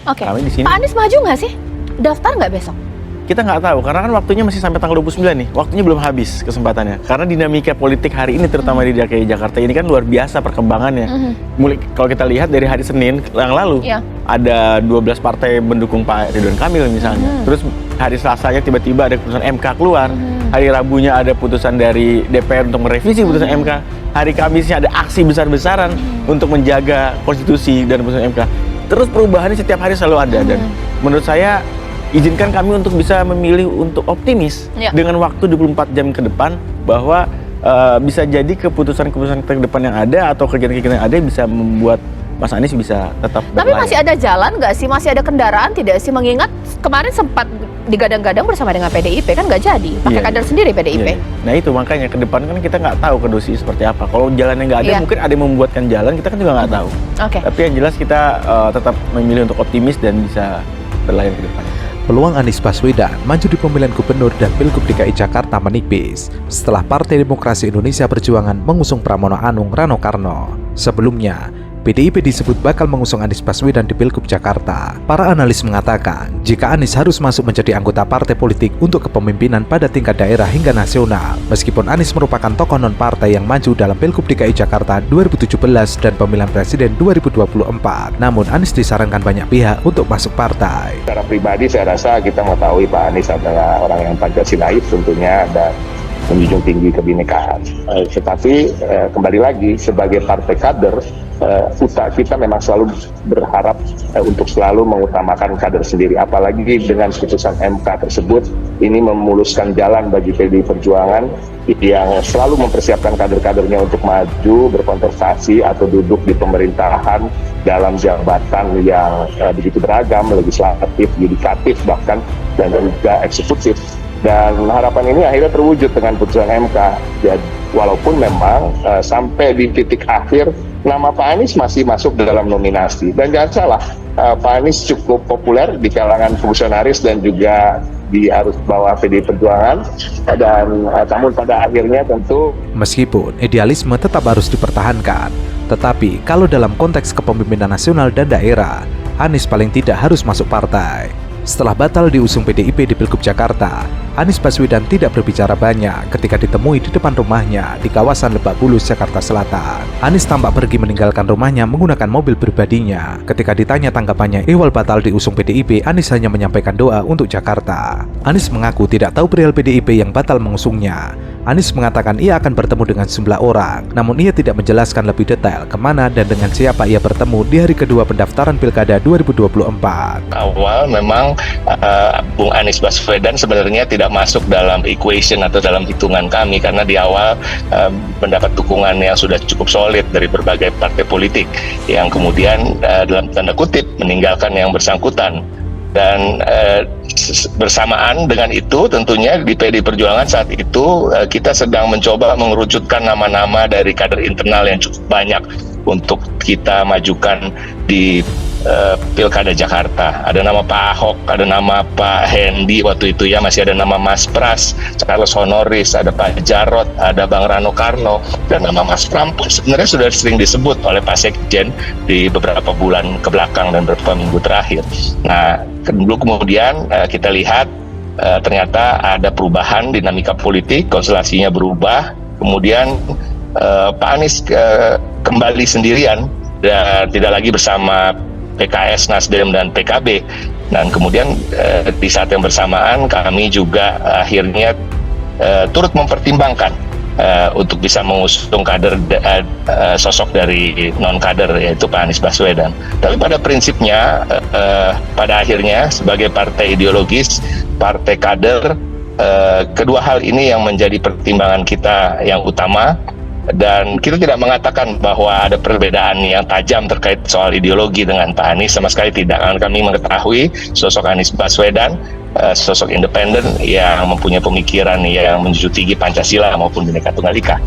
Oke. Kami di sini Pak Anies maju nggak sih? Daftar nggak besok? kita nggak tahu karena kan waktunya masih sampai tanggal 29 nih. Waktunya belum habis kesempatannya. Karena dinamika politik hari ini terutama di DKI Jakarta ini kan luar biasa perkembangannya. Mulai kalau kita lihat dari hari Senin yang lalu ada 12 partai mendukung Pak Ridwan Kamil misalnya. Terus hari Selasanya tiba-tiba ada putusan MK keluar. Hari Rabunya ada putusan dari DPR untuk merevisi putusan MK. Hari Kamisnya ada aksi besar-besaran untuk menjaga konstitusi dan putusan MK. Terus perubahannya setiap hari selalu ada dan menurut saya izinkan kami untuk bisa memilih untuk optimis dengan waktu 24 jam ke depan bahwa bisa jadi keputusan-keputusan ke depan yang ada atau kegiatan-kegiatan yang ada bisa membuat Mas Anies bisa tetap berlayar. Tapi masih ada jalan nggak sih? Masih ada kendaraan tidak sih? Mengingat kemarin sempat digadang-gadang bersama dengan PDIP kan nggak jadi, pakai kader sendiri PDIP. Nah itu makanya ke depan kan kita nggak tahu kondisi seperti apa. Kalau jalannya nggak ada, mungkin ada yang membuatkan jalan, kita kan juga nggak tahu. Tapi yang jelas kita tetap memilih untuk optimis dan bisa berlayar ke depan. Peluang Anies Baswedan maju di pemilihan gubernur dan Pilgub DKI Jakarta menipis setelah Partai Demokrasi Indonesia Perjuangan mengusung Pramono Anung Rano Karno. Sebelumnya, PDIP disebut bakal mengusung Anies Baswedan di Pilgub Jakarta. Para analis mengatakan, jika Anies harus masuk menjadi anggota partai politik untuk kepemimpinan pada tingkat daerah hingga nasional, meskipun Anies merupakan tokoh non-partai yang maju dalam Pilgub DKI Jakarta 2017 dan pemilihan presiden 2024, namun Anies disarankan banyak pihak untuk masuk partai. Secara pribadi saya rasa kita mengetahui Pak Anies adalah orang yang Pancasilais tentunya dan menjunjung tinggi kebinekaan. Tetapi kembali lagi sebagai partai kader, kita memang selalu berharap untuk selalu mengutamakan kader sendiri. Apalagi dengan putusan MK tersebut, ini memuluskan jalan bagi PDI Perjuangan yang selalu mempersiapkan kader-kadernya untuk maju, berkontestasi atau duduk di pemerintahan dalam jabatan yang begitu beragam, legislatif, yudikatif bahkan, dan juga eksekutif. Dan harapan ini akhirnya terwujud dengan putusan MK. Jadi walaupun memang sampai di titik akhir nama Pak Anies masih masuk dalam nominasi. Dan jangan salah, Pak Anies cukup populer di kalangan fungsionaris dan juga di arus bawah PDI Perjuangan. Dan namun pada akhirnya tentu meskipun idealisme tetap harus dipertahankan, tetapi kalau dalam konteks kepemimpinan nasional dan daerah, Anies paling tidak harus masuk partai. Setelah batal diusung PDIP di Pilgub Jakarta, Anies Baswedan tidak berbicara banyak ketika ditemui di depan rumahnya di kawasan Lebak Bulus, Jakarta Selatan. Anies tampak pergi meninggalkan rumahnya menggunakan mobil pribadinya. Ketika ditanya tanggapannya ihwal batal diusung PDIP, Anies hanya menyampaikan doa untuk Jakarta. Anies mengaku tidak tahu perihal PDIP yang batal mengusungnya. Anies mengatakan ia akan bertemu dengan sejumlah orang, namun ia tidak menjelaskan lebih detail kemana dan dengan siapa ia bertemu di hari kedua pendaftaran Pilkada 2024. Awal memang Bung Anies Baswedan sebenarnya tidak masuk dalam equation atau dalam hitungan kami karena di awal mendapat dukungan yang sudah cukup solid dari berbagai partai politik yang kemudian dalam tanda kutip meninggalkan yang bersangkutan. Dan bersamaan dengan itu tentunya di PDI Perjuangan saat itu kita sedang mencoba mengerucutkan nama-nama dari kader internal yang cukup banyak untuk kita majukan di Pilkada Jakarta. Ada nama Pak Ahok, ada nama Pak Hendi waktu itu ya, masih ada nama Mas Pras, Charles Honoris, ada Pak Jarot, ada Bang Rano Karno, dan nama Mas Pram pun sebenarnya sudah sering disebut oleh Pak Sekjen di beberapa bulan kebelakang dan beberapa minggu terakhir. Nah, kemudian kita lihat ternyata ada perubahan dinamika politik, konstelasinya berubah, kemudian Pak Anies kembali sendirian dan tidak lagi bersama PKS, Nasdem, dan PKB. Dan kemudian di saat yang bersamaan kami juga akhirnya turut mempertimbangkan untuk bisa mengusung kader sosok dari non-kader yaitu Pak Anies Baswedan. Tapi pada prinsipnya pada akhirnya sebagai partai ideologis, partai kader, kedua hal ini yang menjadi pertimbangan kita yang utama. Dan kita tidak mengatakan bahwa ada perbedaan yang tajam terkait soal ideologi dengan Pak Anies, sama sekali tidak. Kami mengetahui sosok Anies Baswedan, sosok independen yang mempunyai pemikiran yang menjunjung tinggi Pancasila maupun Bhinneka Tunggal Ika.